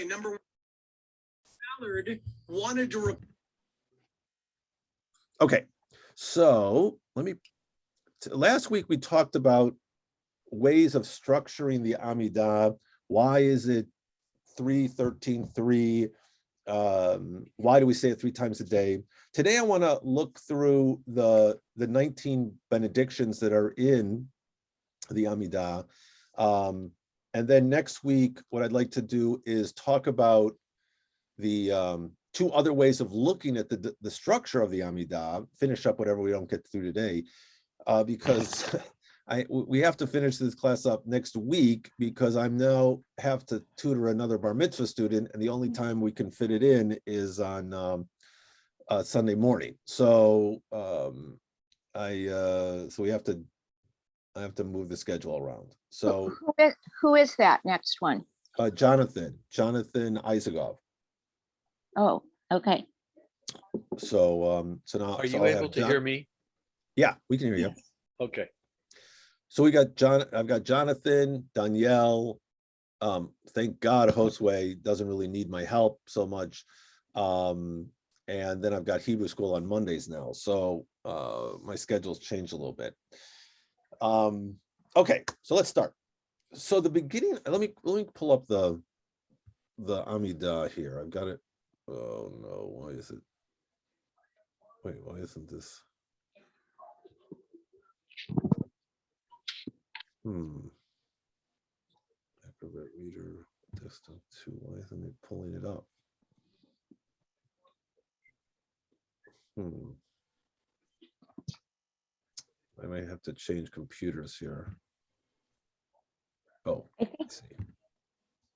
Okay, number one, Ballard wanted to. Okay, so last week we talked about ways of structuring the Amidah. Why is it 3, 13, 3? Why do we say it 3 times a day? Today I want to look through the 19 benedictions that are in the Amidah. And then next week, what I'd like to do is talk about the 2 other ways of looking at the structure of the Amidah, finish up whatever we don't get through today, because we have to finish this class up next week, because I now have to tutor another bar mitzvah student, and the only time we can fit it in is on Sunday morning. So I have to move the schedule around. So who is that next one? Jonathan Isagov. Oh, okay. So now Are you able to hear me? Yeah, we can hear you. Okay. So I've got Jonathan, Danielle. Thank God Josue doesn't really need my help so much. And then I've got Hebrew school on Mondays now. So my schedule's changed a little bit. Okay, so let's start. So the beginning, let me pull up the Amidah here. I've got it. Oh no, why is it? Wait, why isn't this? Acrobat Reader, desktop 2. Why isn't it pulling it up? I might have to change computers here. Oh, let's see.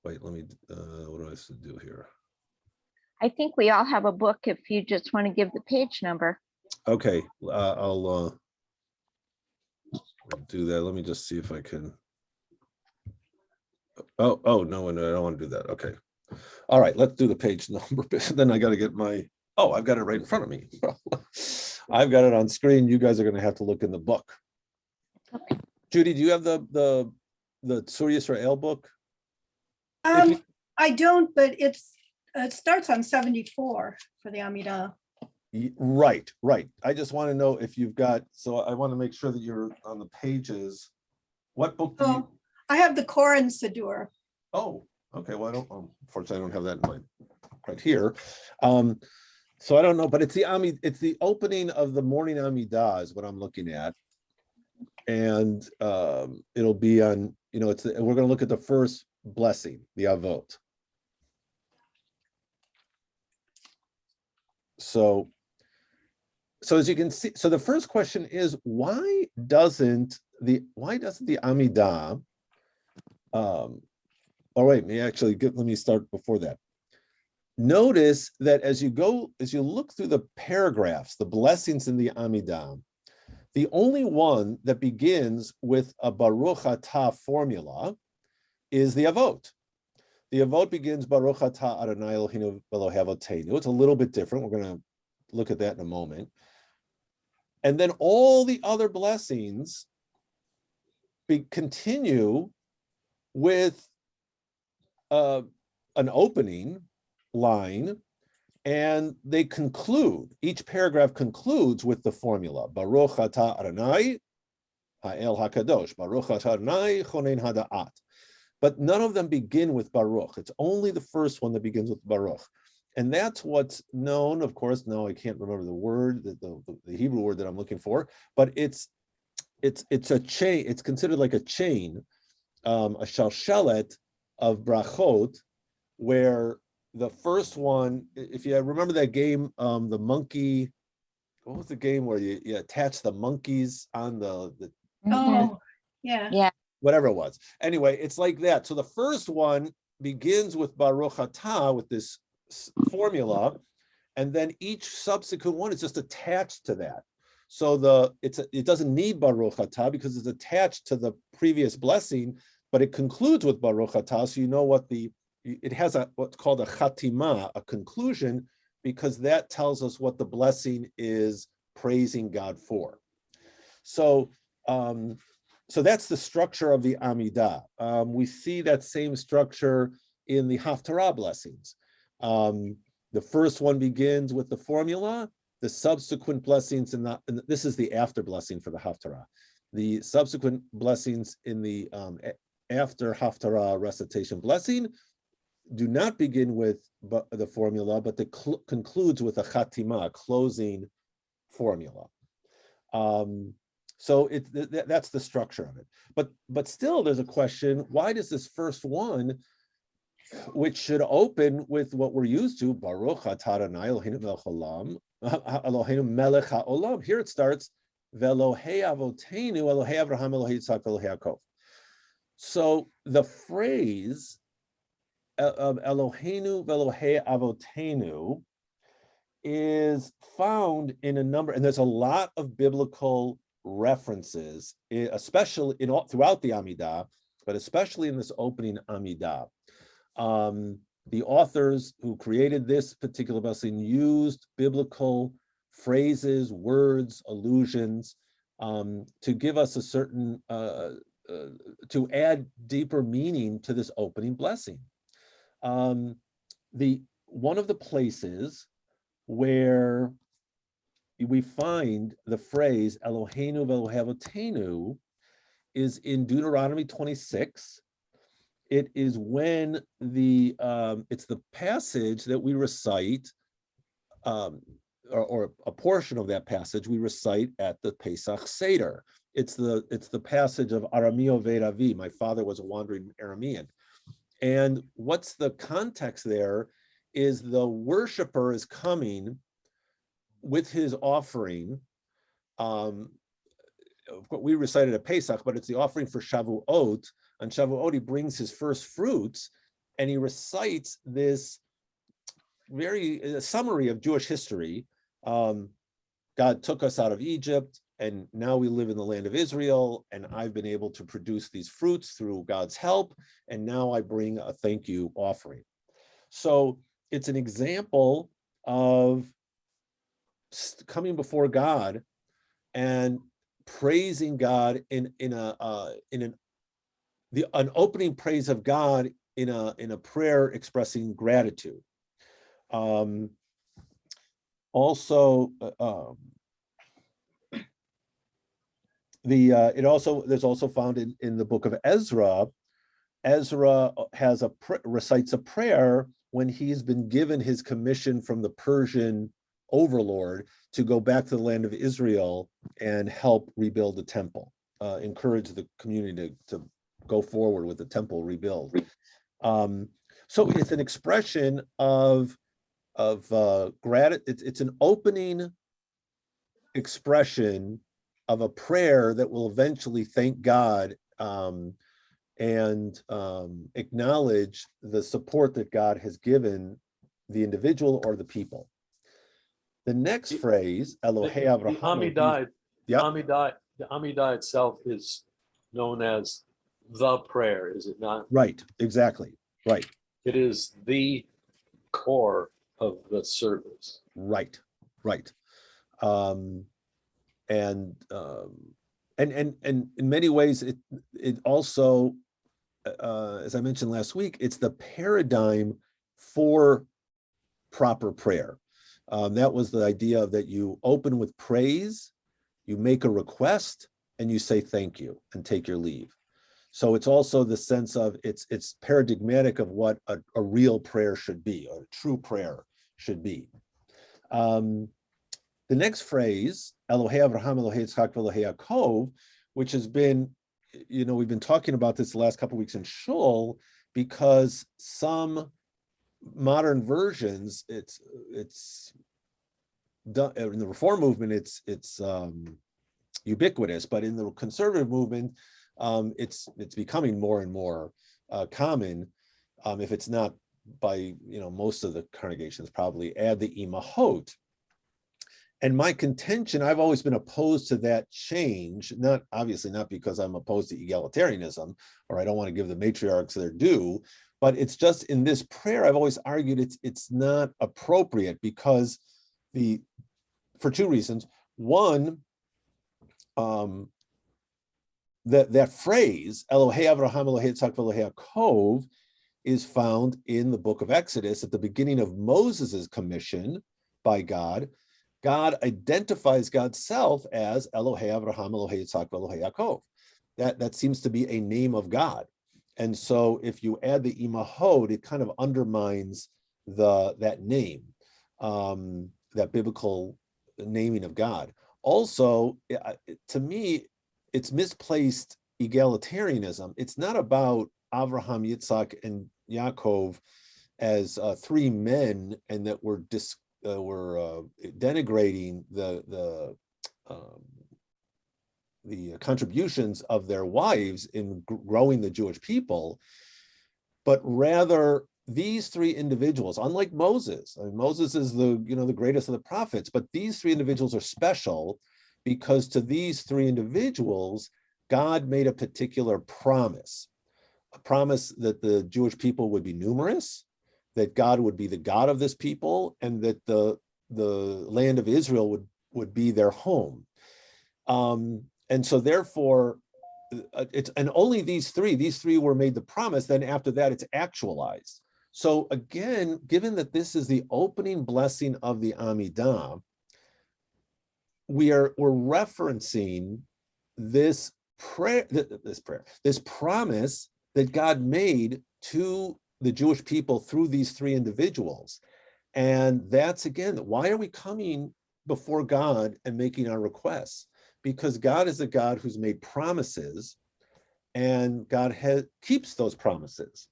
Wait, let me, what do I have to do here? I think we all have a book if you just want to give the page number. Okay, I'll do that. Let me just see if I can. Oh, no, I don't want to do that. Okay. All right, let's do the page number. Then I got to get I've got it right in front of me. I've got it on screen. You guys are going to have to look in the book. Okay. Judy, do you have the Tzur Yisrael book? I don't, but it starts on 74 for the Amidah. Right. I just want to know if you've got, so I want to make sure that you're on the pages. What book do you? I have the Koran Siddur. Oh, okay. Well, unfortunately, I don't have that in mind right here. So I don't know, but it's the opening of the morning Amidah is what I'm looking at. And it'll be on, we're going to look at the first blessing, the Avot. So as you can see, so the first question is, why doesn't the Amidah, let me start before that. Notice that as you look through the paragraphs, the blessings in the Amidah, the only one that begins with a Baruch Atah formula is the Avot. The Avot begins Baruch Atah Adonai Eloheinu Elohei Avotenu. It's a little bit different. We're going to look at that in a moment. And then all the other blessings continue with an opening line, and they conclude. Each paragraph concludes with the formula Baruch Atah Adonai Ha'el HaKadosh, Baruch Atah Adonai Chonein Hada'at. But none of them begin with Baruch. It's only the first one that begins with Baruch. And that's what's known, of course, now I can't remember the word, the Hebrew word that I'm looking for, but it's a chain, it's considered like a chain, a shalshelet of brachot, where the first one, if you remember that game, the monkey, what was the game where you attach the monkeys on the Oh, yeah. Whatever it was. Anyway, it's like that. So the first one begins with Baruch Atah, with this formula, and then each subsequent one is just attached to that. So it doesn't need Baruch Atah because it's attached to the previous blessing, but it concludes with Baruch Atah. So you know it has what's called a chatima, a conclusion, because that tells us what the blessing is praising God for. So that's the structure of the Amidah. We see that same structure in the Haftarah blessings. The first one begins with the formula. The subsequent blessings, and this is the after blessing for the Haftarah. The subsequent blessings in the after Haftarah recitation blessing do not begin with the formula, but concludes with a Chatima, a closing formula. So that's the structure of it. But still, there's a question: why does this first one, which should open with what we're used to, Baruch atah Adonai Eloheinu melech haolam, Eloheinu melech haolam. Here it starts, Velohei avotenu, Elohei Avraham, Elohei Yitzhak, Elohei Yaakov. So the phrase Eloheinu Velohei avotenu is found in a number, and there's a lot of biblical references, especially throughout the Amidah, but especially in this opening Amidah. The authors who created this particular blessing used biblical phrases, words, allusions to give us a certain, to add deeper meaning to this opening blessing. One of the places where we find the phrase Eloheinu ve'Elohei avotenu is in Deuteronomy 26. It is when it's the passage that we recite, or a portion of that passage we recite at the Pesach Seder. It's the passage of Arameo Ve'Avi, my father was a wandering Aramean. And what's the context there is the worshiper is coming with his offering. We recited at Pesach, but it's the offering for Shavuot. On Shavuot, he brings his first fruits, and he recites this very summary of Jewish history. God took us out of Egypt, and now we live in the land of Israel, and I've been able to produce these fruits through God's help, and now I bring a thank you offering. So it's an example of coming before God and praising God in an opening praise of God in a prayer expressing gratitude. There's also found in the book of Ezra. Ezra recites a prayer when he's been given his commission from the Persian overlord to go back to the land of Israel and help rebuild the temple, encourage the community to go forward with the temple rebuild. So it's an expression of gratitude. It's an opening expression of a prayer that will eventually thank God and acknowledge the support that God has given the individual or the people. The next phrase, Elohei Avraham. The Amidah itself is known as the prayer, is it not? Right, exactly, right. It is the core of the service. Right. And in many ways, it also, as I mentioned last week, it's the paradigm for proper prayer. That was the idea that you open with praise, you make a request, and you say thank you and take your leave. So it's also the sense of it's paradigmatic of what a real prayer should be, or a true prayer should be. The next phrase, Elohei Avraham, Elohei Yitzchak, Elohei Yaakov, which has been, we've been talking about this the last couple of weeks in Shul, because some modern versions, it's done in the Reform movement, it's ubiquitous, but in the conservative movement, it's becoming more and more common. If it's not by most of the congregations, probably add the imahot. And my contention, I've always been opposed to that change, obviously not because I'm opposed to egalitarianism, or I don't want to give the matriarchs their due, but it's just in this prayer, I've always argued it's not appropriate because for two reasons. One, that phrase, Elohei Avraham, Elohei Yitzchak, Elohei Yaakov, is found in the book of Exodus at the beginning of Moses's commission by God. God identifies God's self as Elohei Avraham, Elohei Yitzhak, Elohei Yaakov. That seems to be a name of God. And so if you add the imahot, it kind of undermines that name, that biblical naming of God. Also, to me, it's misplaced egalitarianism. It's not about Avraham, Yitzhak, and Yaakov as three men, and that we're denigrating the contributions of their wives in growing the Jewish people, but rather these three individuals, unlike Moses. I mean, Moses is the greatest of the prophets, but these three individuals are special because to these three individuals, God made a particular promise, a promise that the Jewish people would be numerous, that God would be the God of this people, and that the land of Israel would be their home. And so therefore, and only these three were made the promise, then after that it's actualized. So again, given that this is the opening blessing of the Amidah, we're referencing this promise that God made to the Jewish people through these three individuals. And that's, again, why are we coming before God and making our requests? Because God is a God who's made promises, and God keeps those promises.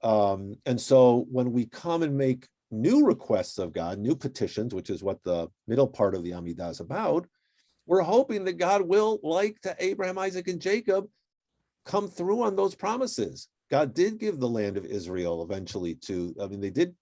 And so when we come and make new requests of God, new petitions, which is what the middle part of the Amidah is about, we're hoping that God will, like to Abraham, Isaac, and Jacob, come through on those promises. God did give the land of Israel eventually they did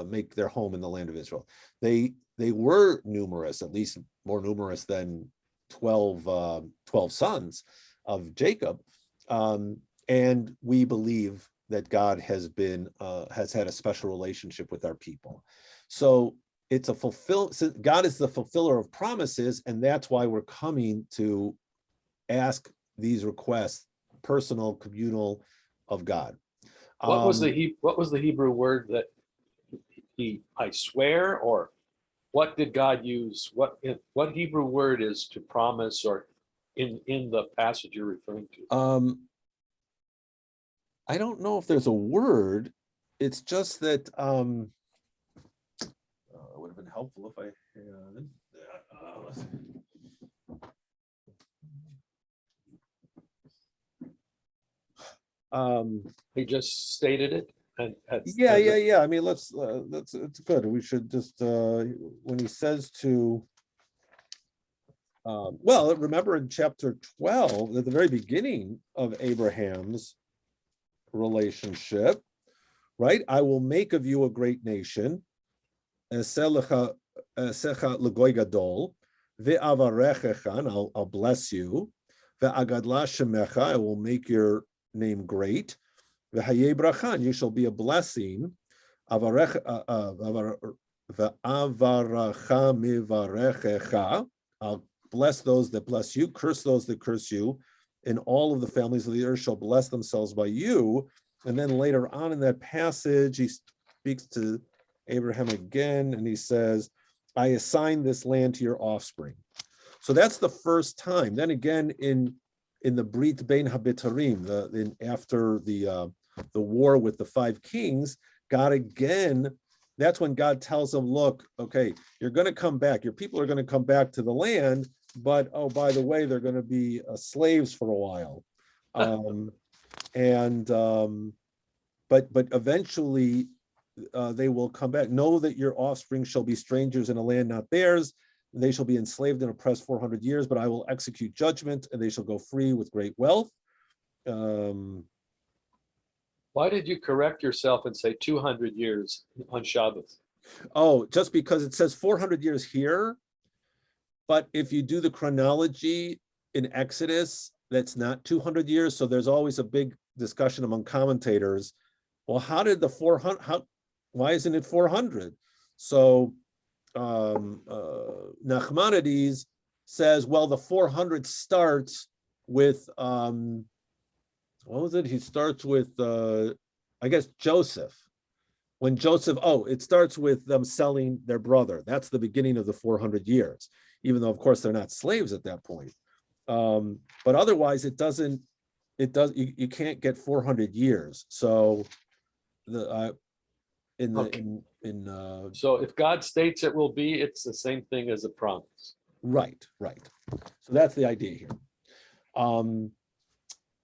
make their home in the land of Israel. They were numerous, at least more numerous than 12 sons of Jacob. And we believe that God has had a special relationship with our people. So it's God is the fulfiller of promises, and that's why we're coming to ask these requests, personal, communal, of God. What was the Hebrew word that I swear, or what did God use? What Hebrew word is to promise, or in the passage you're referring to? I don't know if there's a word. It's just that it would have been helpful if I had. He just stated it. Yeah. I mean, it's good. We should just when he says to. Well, remember in chapter 12, at the very beginning of Abraham's relationship, right? I will make of you a great nation. I'll bless you. I will make your name great. You shall be a blessing. I'll bless those that bless you, curse those that curse you, and all of the families of the earth shall bless themselves by you. And then later on in that passage, he speaks to Abraham again, and he says, I assign this land to your offspring. So that's the first time. Then again, in the Brit Bein HaBetarim, after the war with the 5 kings, God again, that's when God tells them, look, okay, you're going to come back. Your people are going to come back to the land, but, oh, by the way, they're going to be slaves for a while. But eventually they will come back. Know that your offspring shall be strangers in a land not theirs. They shall be enslaved and oppressed 400 years, but I will execute judgment, and they shall go free with great wealth. Why did you correct yourself and say 200 years on Shabbos? Oh, just because it says 400 years here, but if you do the chronology in Exodus, that's not 200 years. So there's always a big discussion among commentators. Well, how did the 400, why isn't it 400? So Nachmanides says, well, the 400 starts with, what was it? He starts with I guess Joseph. When Joseph, it starts with them selling their brother. That's the beginning of the 400 years, even though, of course, they're not slaves at that point. But otherwise, you can't get 400 years. So so if God states it will be, it's the same thing as a promise. Right. So that's the idea here. And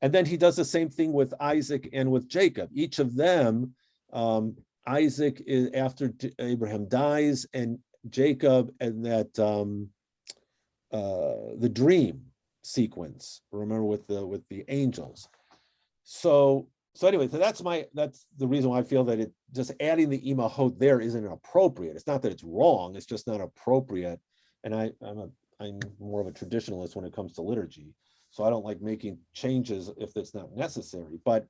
then he does the same thing with Isaac and with Jacob. Each of them, Isaac is after Abraham dies, and Jacob, and that the dream sequence. Remember with the angels. So anyway, so that's the reason why I feel that just adding the imahot there isn't appropriate. It's not that it's wrong; it's just not appropriate. And I'm more of a traditionalist when it comes to liturgy, so I don't like making changes if it's not necessary. But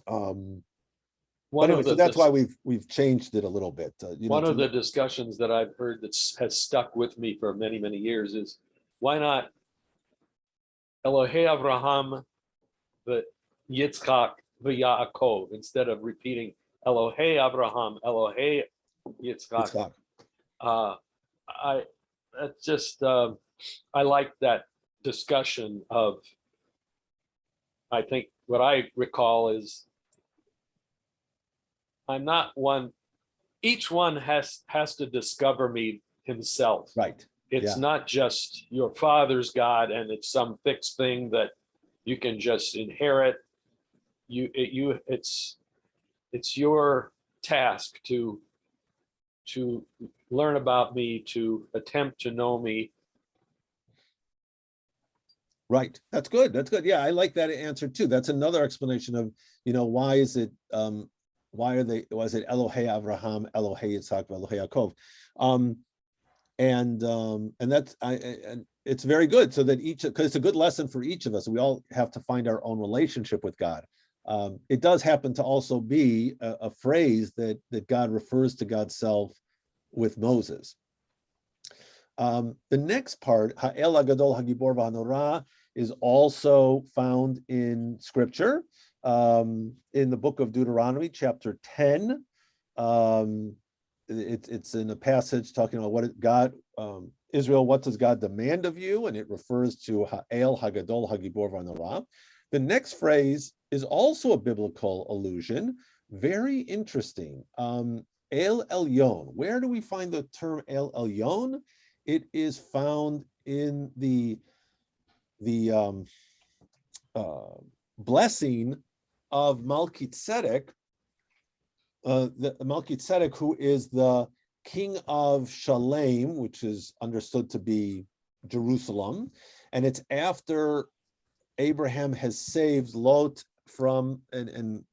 anyway, so that's why we've changed it a little bit. One of the discussions that I've heard that has stuck with me for many, many years is, why not Elohei Avraham, the Yitzchak, v'Yaakov, instead of repeating Elohei Avraham, Elohei Yitzchak. I like that discussion of, I think what I recall is, I'm not one, each one has to discover me himself. Right. It's not just your father's God and it's some fixed thing that you can just inherit. It's your task to learn about me, to attempt to know me. Right. That's good. Yeah, I like that answer too. That's another explanation of, why is it was it Elohei Avraham, Elohei Yitzhak, Elohei Yaakov? And that's and it's very good, so that because it's a good lesson for each of us. We all have to find our own relationship with God. It does happen to also be a phrase that God refers to God's self with Moses. The next part, Ha'el HaGadol HaGibor VaHaNorah, is also found in Scripture, in the book of Deuteronomy, chapter 10. It's in a passage talking about what God, Israel, what does God demand of you? And it refers to Ha'el HaGadol HaGibor VaHaNorah. The next phrase is also a biblical allusion. Very interesting. El Elyon. Where do we find the term El Elyon? It is found in the blessing of Melchizedek, the Melchizedek, who is the king of Shalem, which is understood to be Jerusalem, and it's after Abraham has saved Lot from and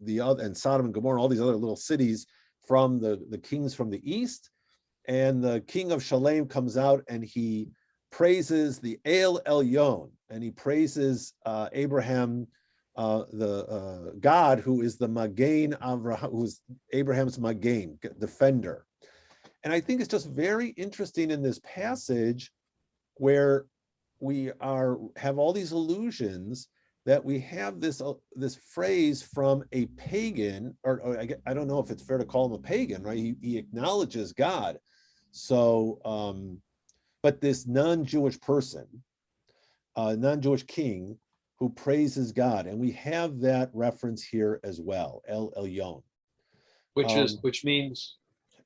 Sodom and Gomorrah, all these other little cities from the kings from the east, and the king of Shalem comes out and he praises the El Elyon, and he praises Abraham, the God who is the Magain Avraham, who's Abraham's Magain, defender. And I think it's just very interesting in this passage where we have all these allusions that we have this phrase from a pagan, or I don't know if it's fair to call him a pagan, right? He acknowledges God. So, but this non-Jewish person, non-Jewish king who praises God, and we have that reference here as well, El Elyon, which means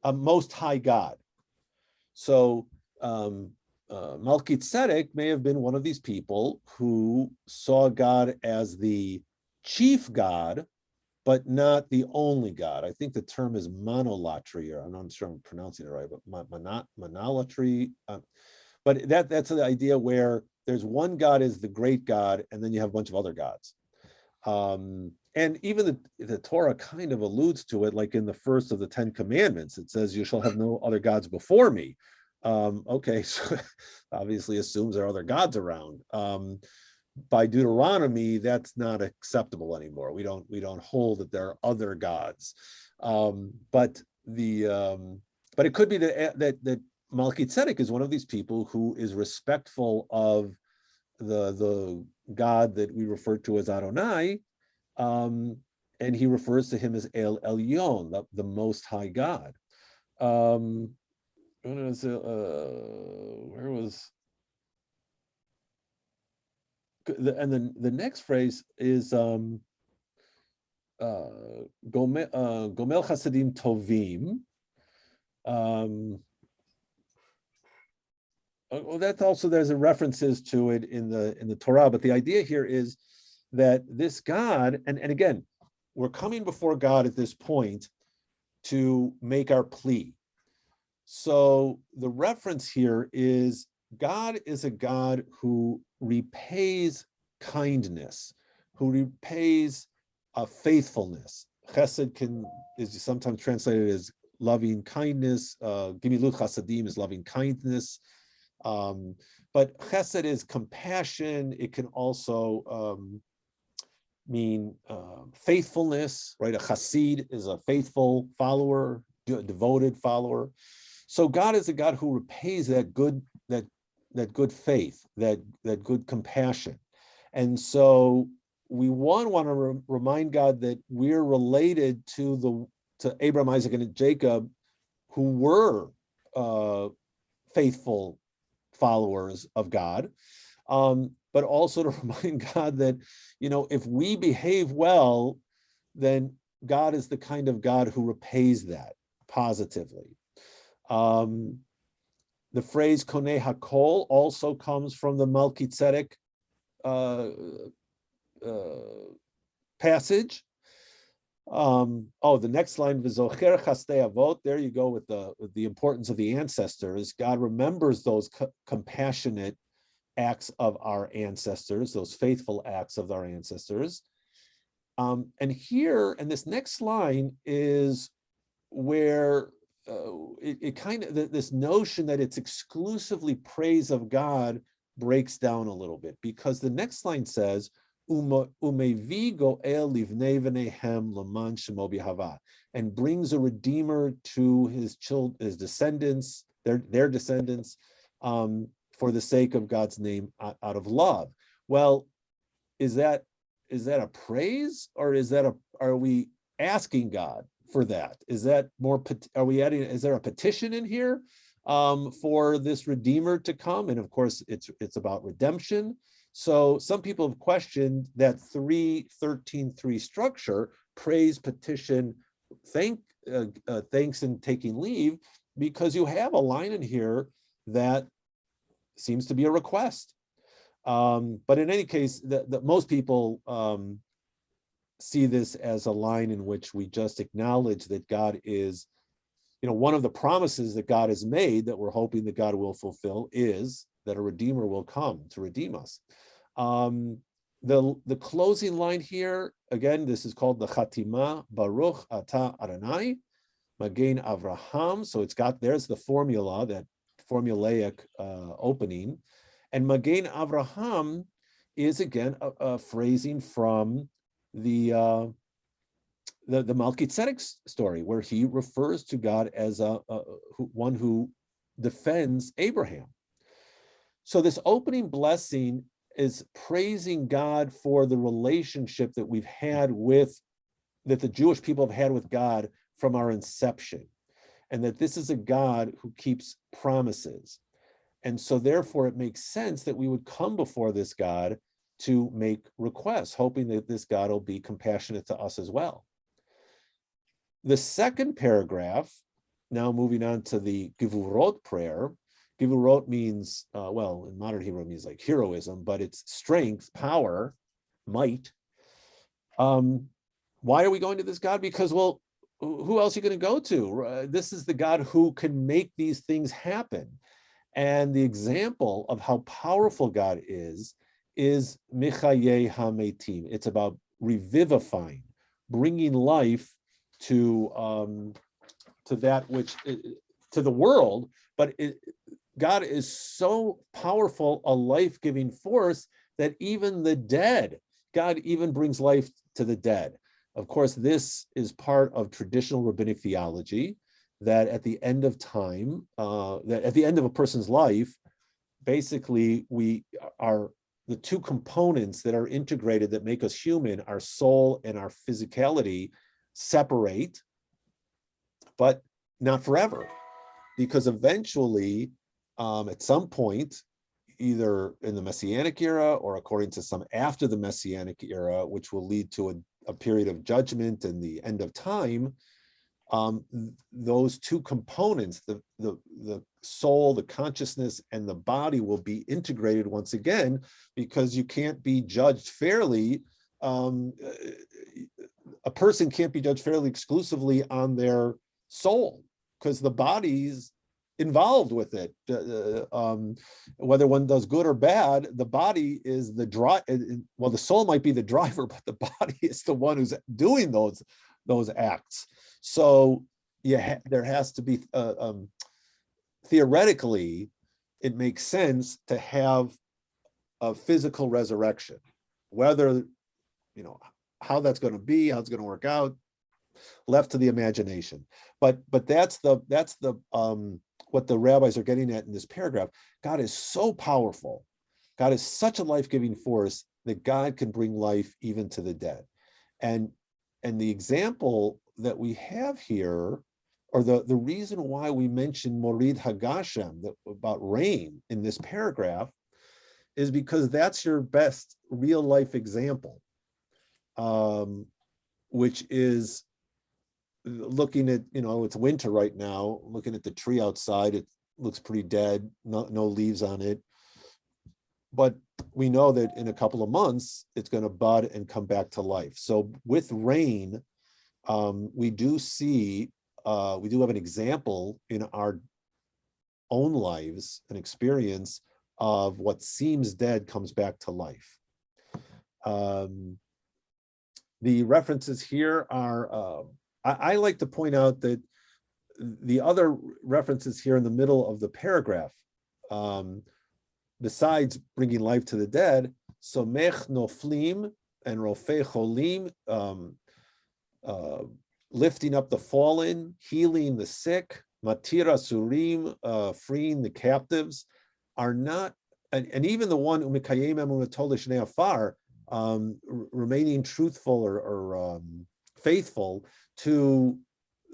a most high God. So Melchizedek may have been one of these people who saw God as the chief God, but not the only God. I think the term is monolatry, or I'm not sure I'm pronouncing it right, but monolatry. But that's the idea where there's one God is the great God, and then you have a bunch of other gods. And even the Torah kind of alludes to it, like in the first of the 10 commandments, it says, you shall have no other gods before me. Okay, so obviously assumes there are other gods around. By Deuteronomy, that's not acceptable anymore. We don't hold that there are other gods. But it could be that Melchizedek is one of these people who is respectful of the God that we refer to as Adonai, and he refers to him as El Elyon, the Most High God. Where was and then the next phrase is Gomel Chasadim Tovim. Well, that's also, there's a references to it in the Torah, but the idea here is that this God, and again, we're coming before God at this point to make our plea. So the reference here is God is a God who repays kindness, who repays faithfulness. Chesed is sometimes translated as loving kindness. Gimilut chasadim is loving kindness. But chesed is compassion. It can also mean faithfulness, right? A chassid is a faithful follower, devoted follower. So God is a God who repays that good faith, that good compassion. And so we want to remind God that we're related to Abraham, Isaac, and Jacob, who were faithful followers of God, but also to remind God that, if we behave well, then God is the kind of God who repays that positively. The phrase Konei Hakol also comes from the Melchizedek passage. The next line, V'zocher chastei avot. There you go with the importance of the ancestors. God remembers those compassionate acts of our ancestors, those faithful acts of our ancestors. And here, and this next line is where it kind of, this notion that it's exclusively praise of God breaks down a little bit, because the next line says, Umevi goel livnei v'neihem laman shemo b'hava, and brings a redeemer to his descendants, their descendants, for the sake of God's name, out of love. Well, is that a praise, or are we asking God for that? Is that more? Are we adding? Is there a petition in here for this redeemer to come? And of course, it's about redemption. So some people have questioned that 3:13:3 structure: praise, petition, thanks, and taking leave, because you have a line in here that seems to be a request. But in any case, most people see this as a line in which we just acknowledge that God is, one of the promises that God has made, that we're hoping that God will fulfill, is that a redeemer will come to redeem us. The closing line here, again, this is called the Chatima, Baruch Ata Adonai, Magen Avraham. So there's the formula, that formulaic opening. And Magen Avraham is, again, a phrasing from the Melchizedek story, where he refers to God as one who defends Abraham. So this opening blessing is praising God for the relationship that that the Jewish people have had with God from our inception, and that this is a God who keeps promises. And so therefore it makes sense that we would come before this God to make requests, hoping that this God will be compassionate to us as well. The second paragraph, now moving on to the Gevurot prayer. Gevurot means, in modern Hebrew, means like heroism, but it's strength, power, might. Why are we going to this God? Because, who else are you going to go to? This is the God who can make these things happen. And the example of how powerful God is Michayeh HaMetim. It's about revivifying, bringing life to that which, to the world, but God is so powerful, a life-giving force, that even the dead, God even brings life to the dead. Of course, this is part of traditional rabbinic theology, that at the end of time, that at the end of a person's life, basically we are the two components that are integrated that make us human, our soul and our physicality, separate, but not forever, because eventually, at some point, either in the Messianic era or according to some after the Messianic era, which will lead to a period of judgment and the end of time, those two components, the soul, the consciousness, and the body will be integrated once again, because you can't be judged fairly. A person can't be judged fairly exclusively on their soul, because the body's involved with it. Whether one does good or bad, the body is the drive. Well, the soul might be the driver, but the body is the one who's doing those acts. So yeah, there has to be theoretically, it makes sense to have a physical resurrection. Whether, how that's going to be, how it's going to work out, left to the imagination. But that's the what the rabbis are getting at in this paragraph. God is so powerful. God is such a life-giving force that God can bring life even to the dead. And the example that we have here, or the reason why we mention Morid Hagashem, about rain in this paragraph, is because that's your best real life example, which is looking at, it's winter right now, looking at the tree outside, it looks pretty dead, no leaves on it. But we know that in a couple of months, it's going to bud and come back to life. So with rain, we do have an example in our own lives, an experience of what seems dead comes back to life. The references here are, I like to point out that the other references here in the middle of the paragraph, besides bringing life to the dead, somech noflim and rofei cholim, lifting up the fallen, healing the sick, matira surim, freeing the captives, are not, and even the one umikayem emunatol l'shnei afar, remaining truthful or faithful to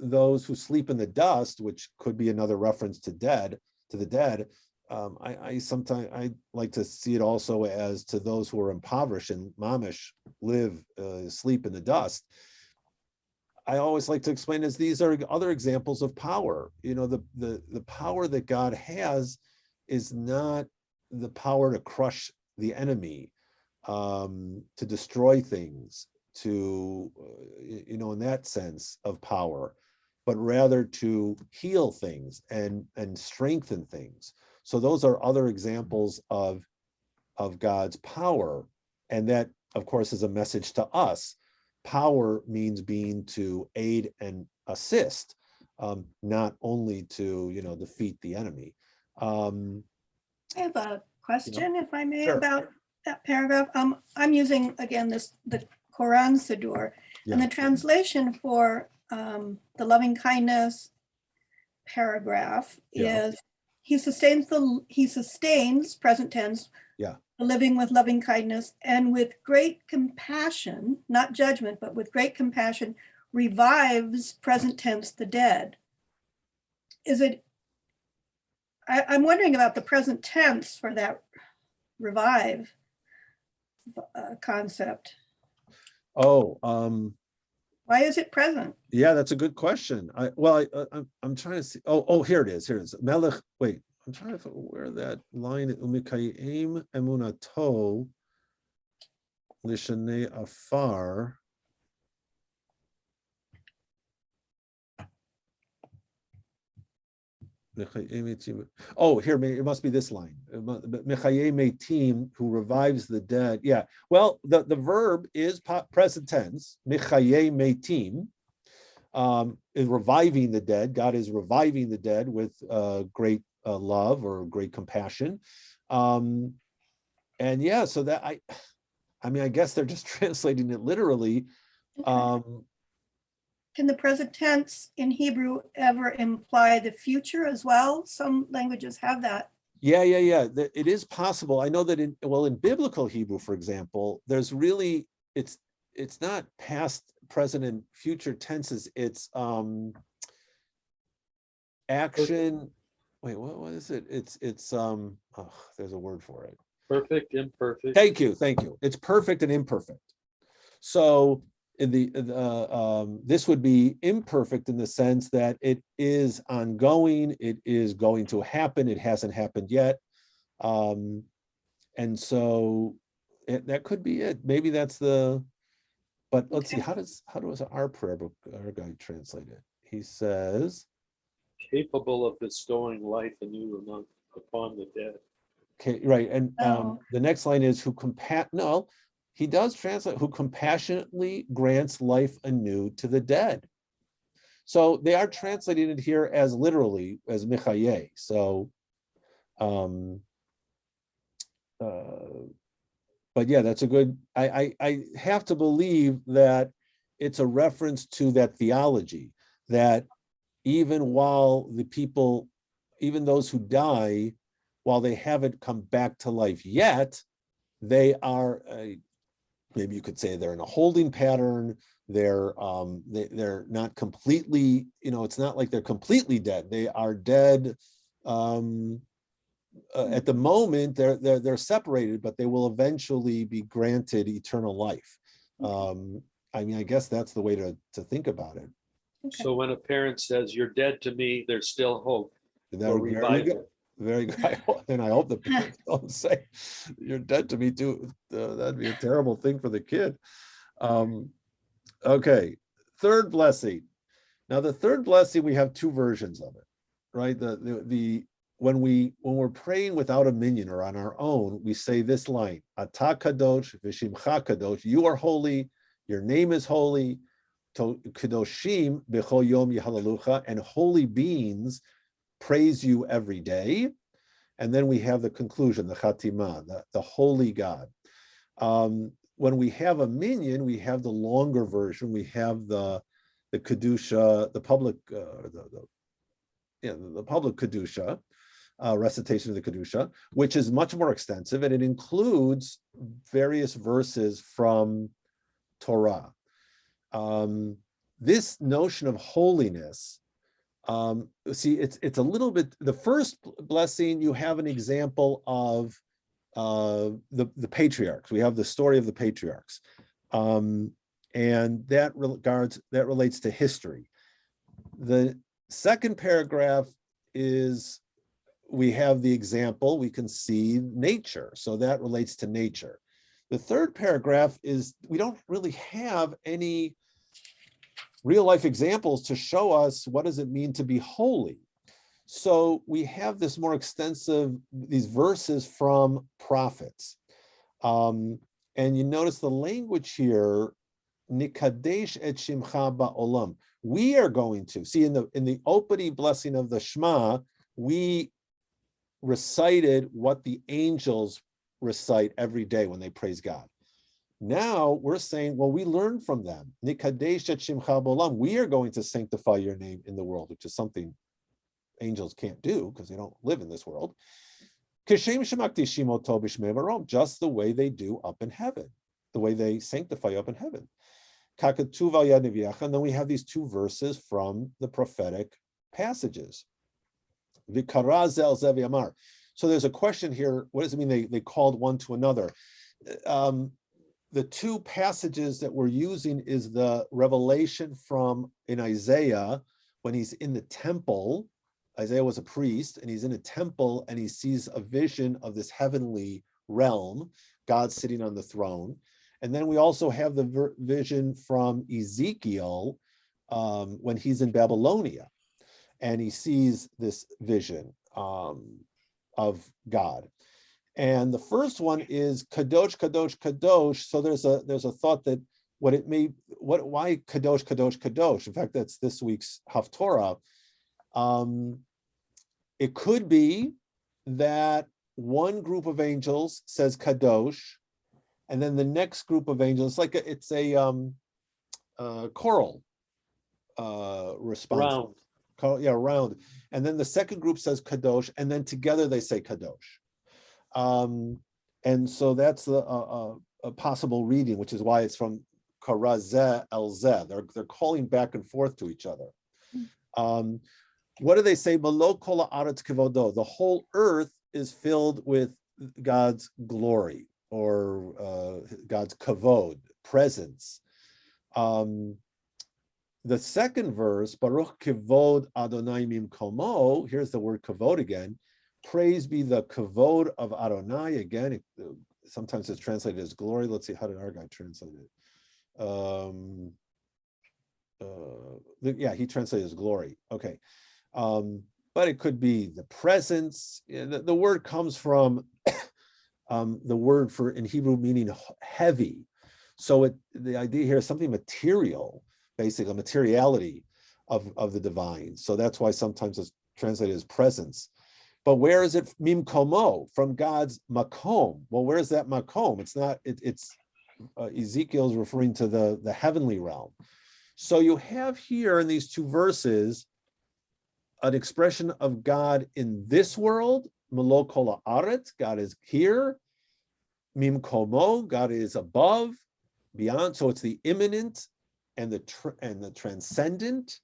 those who sleep in the dust, which could be another reference to the dead. I sometimes like to see it also as to those who are impoverished and mamish sleep in the dust. I always like to explain as these are other examples of power. The power that God has is not the power to crush the enemy, to destroy things, to, in that sense of power, but rather to heal things and strengthen things. So those are other examples of God's power. And that, of course, is a message to us. Power means being to aid and assist, not only to, defeat the enemy. I have a question, if I may, Sure. about that paragraph. I'm using, again, the Quran Siddur, and Yeah. the translation for the loving kindness paragraph Yeah. is he sustains present tense, Yeah. the living with loving kindness and with great compassion, not judgment, but with great compassion, revives present tense the dead. Is it? I'm wondering about the present tense for that revive concept. Oh, Why is it present? yeah, that's a good question. I'm trying to see. Oh, here it is. Melech. Wait, I'm trying to where that line umikayim emunato lishanei afar. Oh, here, it must be this line. Mechaye metim, who revives the dead. Yeah, well, the verb is present tense. Mechaye metim, is reviving the dead. God is reviving the dead with great love or great compassion. And yeah, so that I guess they're just translating it literally. Can the present tense in Hebrew ever imply the future as well? Some languages have that. Yeah. It is possible. I know that in biblical Hebrew, for example, there's really it's not past, present, and future tenses. It's action. Wait, what is it? It's there's a word for it. Perfect, imperfect. Thank you. It's perfect and imperfect. So in this would be imperfect in the sense that it is ongoing, it is going to happen, it hasn't happened yet. And so that could be it. Maybe that's but let's see, how does our prayer book, our guide, translate it? He says, Capable of bestowing life anew upon the dead. okay, right. And Oh. the next line is no, he does translate who compassionately grants life anew to the dead. So they are translating it here as literally as Michaye. So but yeah, that's a good, I have to believe that it's a reference to that theology, that even while the people, even those who die, while they haven't come back to life yet, they are, maybe you could say they're in a holding pattern. They're not completely, it's not like they're completely dead. They are dead. At the moment, they're separated, but they will eventually be granted eternal life. I mean, I guess that's the way to think about it. Okay. So when a parent says, "You're dead to me," there's still hope for Very revival. good. Very good. And I hope the parents don't say, "You're dead to me too." That'd be a terrible thing for the kid. Okay, third blessing. Now, the third blessing, we have two versions of it, right? When we're praying without a minion or on our own, we say this line: "Ata kadosh v'shimcha kadosh." You are holy. Your name is holy. Kadoshim b'chol yom yihalalucha, and holy beings praise you every day. And then we have the conclusion, the Chatima, the holy God. When we have a minion, we have the longer version. We have the Kedusha, the public, the public Kedusha, recitation of the Kedusha, which is much more extensive, and it includes various verses from Torah. This notion of holiness, see, it's a little bit, the first blessing, you have an example of the patriarchs. We have the story of the patriarchs, and that relates to history. The second paragraph is, we have the example, we can see nature, so that relates to nature. The third paragraph is, we don't really have any real life examples to show us what does it mean to be holy. So we have this more extensive, these verses from prophets. And you notice the language here, Nikadesh et Shimcha ba'olam. We are going to see in the opening blessing of the Shema, we recited what the angels recite every day when they praise God. Now we're saying, well, we learned from them. Nikadesh et Shimcha ba'olam. We are going to sanctify your name in the world, which is something angels can't do because they don't live in this world. Just the way they do up in heaven, the way they sanctify up in heaven. And then we have these two verses from the prophetic passages. So there's a question here. What does it mean they called one to another? The two passages that we're using is the revelation in Isaiah, when he's in the temple. Isaiah was a priest, and he's in a temple, and he sees a vision of this heavenly realm, God sitting on the throne. And then we also have the vision from Ezekiel when he's in Babylonia, and he sees this vision of God. And the first one is Kadosh, Kadosh, Kadosh. So there's a thought that why Kadosh, Kadosh, Kadosh? In fact, that's this week's Haftorah. It could be that one group of angels says Kadosh, and then the next group of angels, it's a choral response. Yeah, round. And then the second group says kadosh, and then together they say kadosh. And so that's a possible reading, which is why it's from karazeh el zeh. They're calling back and forth to each other. What do they say? Malo kol haaretz kevodo. The whole earth is filled with God's glory, or God's kavod, presence. The second verse, Baruch kavod Adonai mimkomo. Here's the word kavod again. Praise be the kavod of Adonai. Again, sometimes it's translated as glory. Let's see, how did our guy translate it? Yeah, he translated as glory. Okay. But it could be the presence. The word comes from the word for in Hebrew meaning heavy. So the idea here is something material, basically materiality of the divine. So that's why sometimes it's translated as presence. But where is it mim komo, from God's makom? Well, where is that makom? It's not. It's Ezekiel's referring to the heavenly realm. So you have here in these two verses an expression of God in this world, Melo kol haaretz, God is here, Mim komo, God is above, beyond. So it's the immanent and the transcendent.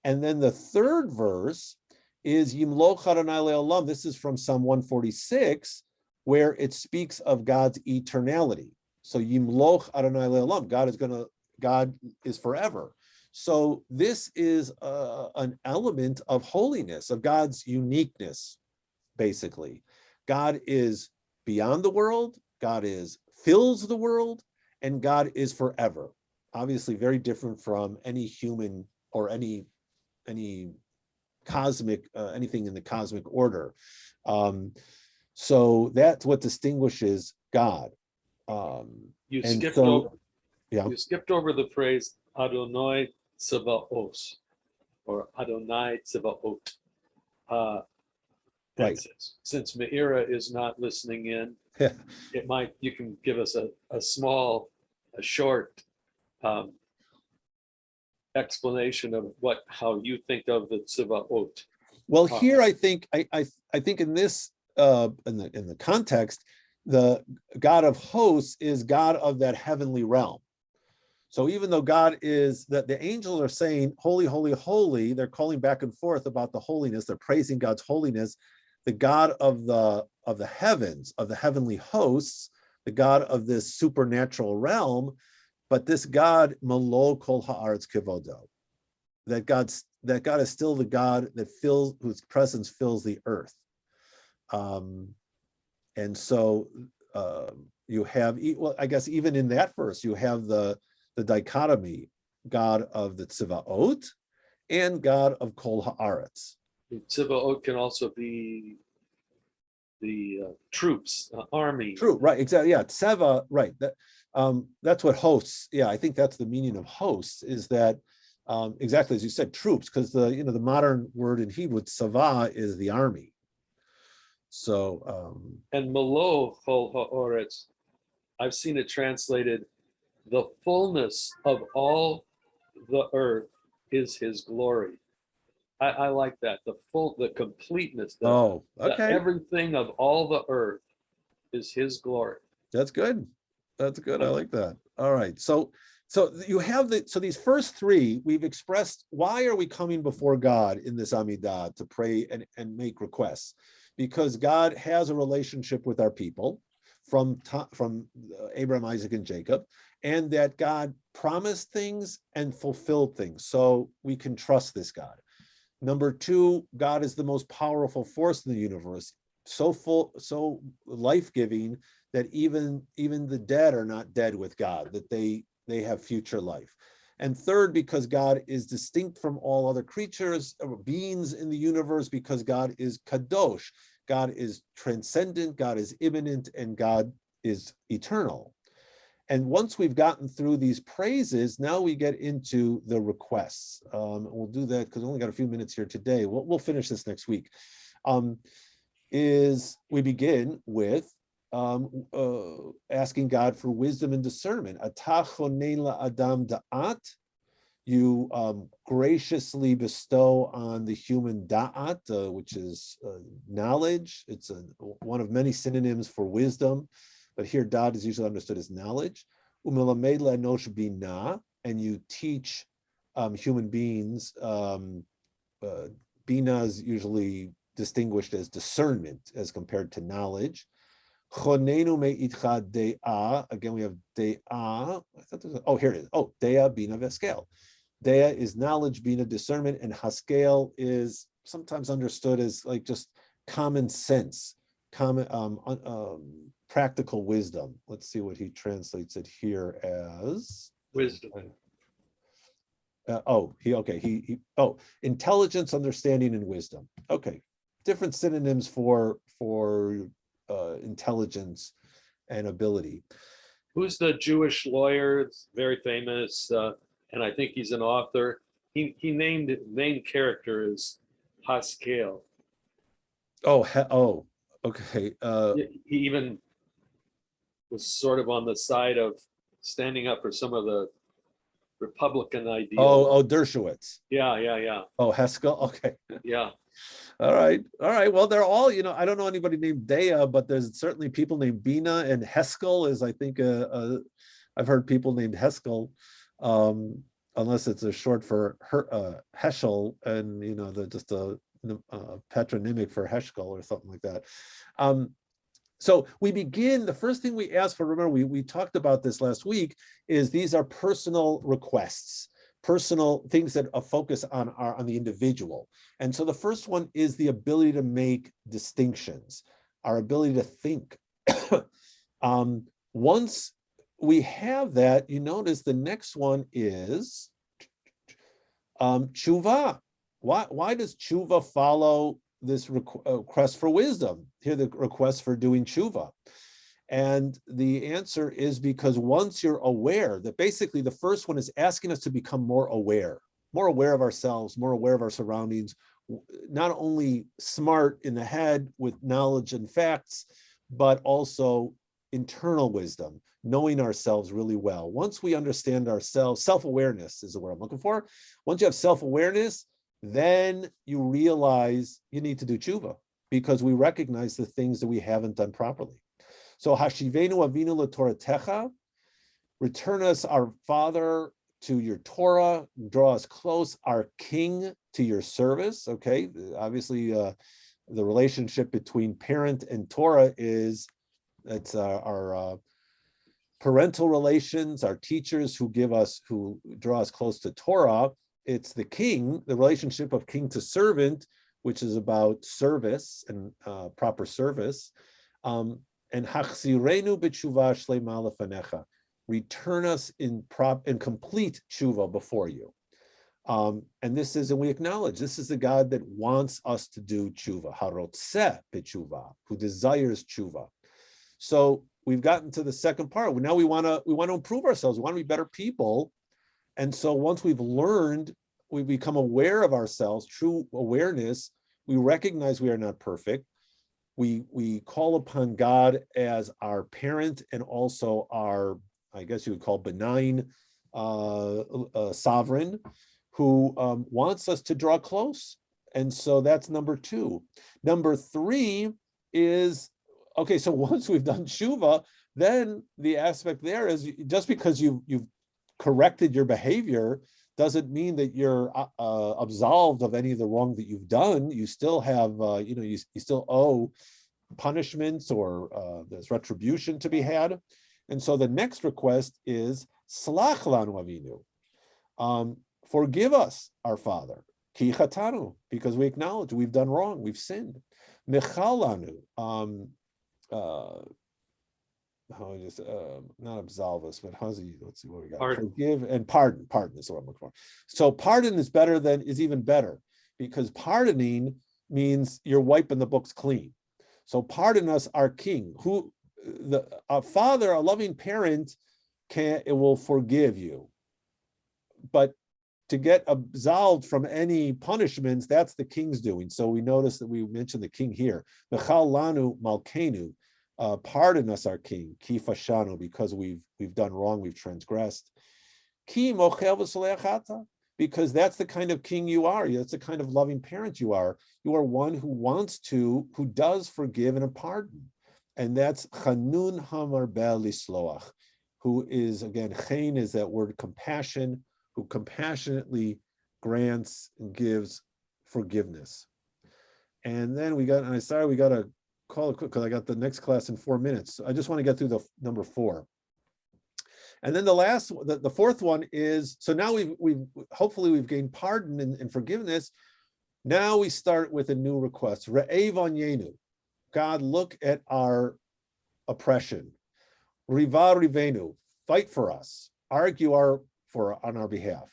And then the third verse is Yimloch Adonai le'olam. This is from Psalm 146, where it speaks of God's eternality. So Yimloch Adonai le'olam, God is forever. So this is an element of holiness, of God's uniqueness, basically. God is beyond the world, God fills the world, and God is forever. Obviously very different from any human or any cosmic, anything in the cosmic order. So that's what distinguishes God. You and skipped so, over. yeah. You skipped over the phrase Adonai Tzevaos or Adonai Tzevaot. Right. Since Meira is not listening in, you can give us a short explanation of how you think of the Tzevaot. Well, here I think in this in the context, the God of hosts is God of that heavenly realm. So even though God is that the angels are saying holy, holy, holy, they're calling back and forth about the holiness. They're praising God's holiness. The God of the heavens, of the heavenly hosts, the God of this supernatural realm, but this God Malo kol haaretz kevodo, that God is still the God that whose presence fills the earth. And so you have, well, I guess even in that verse, you have the dichotomy, God of the Tzevaot and God of Kol Haaretz. Tzevaot can also be the troops, army. True, right, exactly, yeah, Tseva, right. That's what hosts, yeah, I think that's the meaning of hosts, is that exactly as you said, troops, because the modern word in Hebrew, Tsava, is the army. So and Malo Kol Haaretz, I've seen it translated, the fullness of all the earth is his glory. I like that. The completeness. Everything of all the earth is his glory. That's good. That's good. I like that. All right. So you have these first three, we've expressed why are we coming before God in this Amidah to pray and make requests? Because God has a relationship with our people from Abraham, Isaac, and Jacob, and that God promised things and fulfilled things. So we can trust this God. Number two, God is the most powerful force in the universe, so life-giving that even the dead are not dead with God, that they have future life. And third, because God is distinct from all other creatures or beings in the universe, because God is kadosh, God is transcendent, God is immanent, and God is eternal. And once we've gotten through these praises, now we get into the requests. We'll do that because we only got a few minutes here today. We'll finish this next week. We begin with asking God for wisdom and discernment. Atah chonein la'adam da'at, you graciously bestow on the human da'at, which is knowledge. It's one of many synonyms for wisdom, but here da'at is usually understood as knowledge. Umelamed le'anosh binah, and you teach human beings. Binah is usually distinguished as discernment as compared to knowledge. Chonenu me'itcha de'ah. Again, we have de'ah. I thought there was, oh, here it is. Oh, de'ah, bina, veskel. De'ah is knowledge, bina, discernment, and haskel is sometimes understood as like just common sense, common practical wisdom. Let's see what he translates it here as. Wisdom. Intelligence, understanding, and wisdom. Okay, different synonyms for intelligence and ability. Who's the Jewish lawyer? It's very famous, and I think he's an author. He named it, main character is Haskell. Okay. He even was sort of on the side of standing up for some of the Republican ideals. Dershowitz. Yeah. Oh, Haskell. Okay. Yeah. All right. Well, they're all, I don't know anybody named Dea, but there's certainly people named Bina, and Heskel is, I think, I've heard people named Heskel, unless it's a short for Heschel, and they're just a patronymic for Heskel or something like that. So we begin, the first thing we ask for, remember, we talked about this last week, is these are personal requests, personal things that focus on the individual. And so the first one is the ability to make distinctions, our ability to think. Once we have that, you notice the next one is tshuva. Why does tshuva follow this request for wisdom? Here, the request for doing tshuva. And the answer is because once you're aware, that basically the first one is asking us to become more aware of ourselves, more aware of our surroundings, not only smart in the head with knowledge and facts, but also internal wisdom, knowing ourselves really well. Once we understand ourselves, self-awareness is the word I'm looking for. Once you have self-awareness, then you realize you need to do tshuva because we recognize the things that we haven't done properly. So Hashivenu Avinu LaToratecha, return us, our Father, to your Torah, draw us close, our King, to your service. Okay, obviously the relationship between parent and Torah is, it's our parental relations, our teachers who draw us close to Torah. It's the king, the relationship of king to servant, which is about service and proper service. And hachzirenu b'tshuva shleima lefanecha, return us in complete tshuva before you. And this is, and we acknowledge, this is the God that wants us to do tshuva, harotzeh b'tshuva, who desires tshuva. So we've gotten to the second part. Now we want to improve ourselves. We want to be better people. And so once we've learned, we become aware of ourselves, true awareness, we recognize we are not perfect. We call upon God as our parent and also our, I guess you would call benign sovereign, who wants us to draw close. And so that's number 2. Number 3 is, okay, so once we've done tshuva, then the aspect there is just because you've corrected your behavior doesn't mean that you're absolved of any of the wrong that you've done. You still have, you still owe punishments or there's retribution to be had. And so the next request is Slach lanu avinu, forgive us, our Father, ki chatanu, because we acknowledge we've done wrong, we've sinned. Michal lanu, not absolve us, but how's he? Let's see what we got. Pardon. Forgive and pardon. Pardon is what I'm looking for. So pardon is even better, because pardoning means you're wiping the books clean. So pardon us, our King, who a father, a loving parent, will forgive you. But to get absolved from any punishments, that's the king's doing. So we notice that we mentioned the king here. Mechal lanu malkenu. Pardon us, our King, ki fashanu, because we've done wrong, we've transgressed. Ki mochel v'soleach hata, because that's the kind of king you are. That's the kind of loving parent you are. You are one who does forgive and pardon. And that's Chanun Hamarbel Lisloach, who is, again, Chen is that word compassion, who compassionately grants and gives forgiveness. And then we got to call it quick because I got the next class in 4 minutes. So I just want to get through the number 4. And then the fourth one is, so now we've hopefully we've gained pardon and forgiveness. Now we start with a new request. Re'ev onyenu. God, look at our oppression. Riva rivenu, fight for us, argue on our behalf.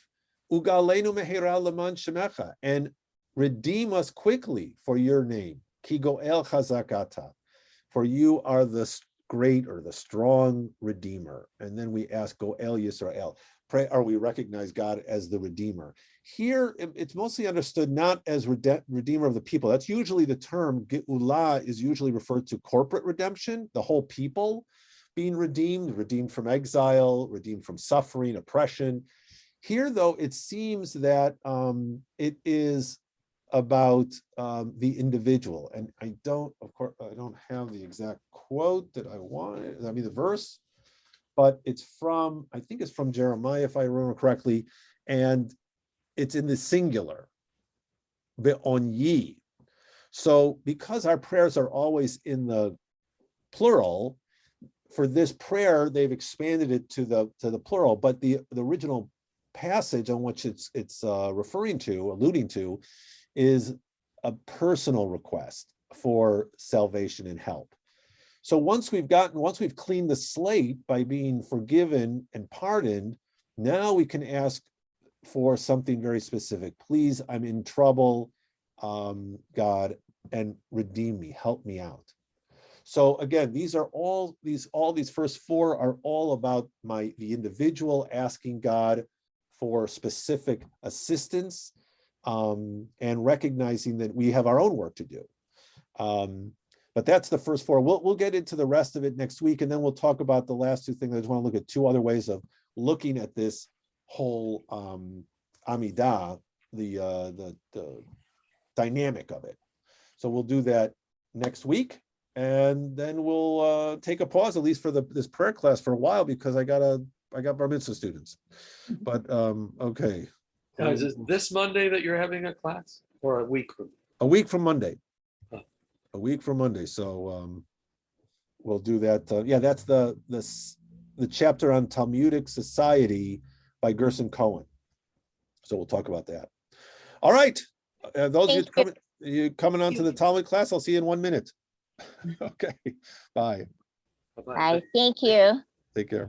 Ugalenu mehera leman shemecha, and redeem us quickly for your name. Ki goel chazakata, for you are the great or the strong redeemer. And then we ask Goel Yisrael, pray, or we recognize God as the redeemer. Here, it's mostly understood not as redeemer of the people. That's usually the term. Geula is usually referred to corporate redemption, the whole people being redeemed from exile, redeemed from suffering, oppression. Here, though, it seems that it is about the individual. And I don't have the exact quote that I wanted, the verse, but I think it's from Jeremiah, if I remember correctly, and it's in the singular, be'onyi. So because our prayers are always in the plural, for this prayer, they've expanded it to the plural, but the original passage on which it's alluding to, is a personal request for salvation and help. So once we've cleaned the slate by being forgiven and pardoned, now we can ask for something very specific. Please, I'm in trouble, God, and redeem me, help me out. So again, these first 4 are all about the individual asking God for specific assistance, and recognizing that we have our own work to do. But that's the first 4. We'll get into the rest of it next week, and then we'll talk about the last 2 things. I just want to look at 2 other ways of looking at this whole Amidah, the dynamic of it. So we'll do that next week, and then we'll take a pause, at least for this prayer class, for a while, because I got bar mitzvah students. But okay. Now, is it this Monday that you're having a class, or a week from? A week from Monday. Huh. A week from Monday. So we'll do that. That's the chapter on Talmudic society by Gerson Cohen. So we'll talk about that. All right. Those of you coming on to the Talmud class, I'll see you in 1 minute. Okay. Bye. Bye-bye. Bye. Thank you. Take care.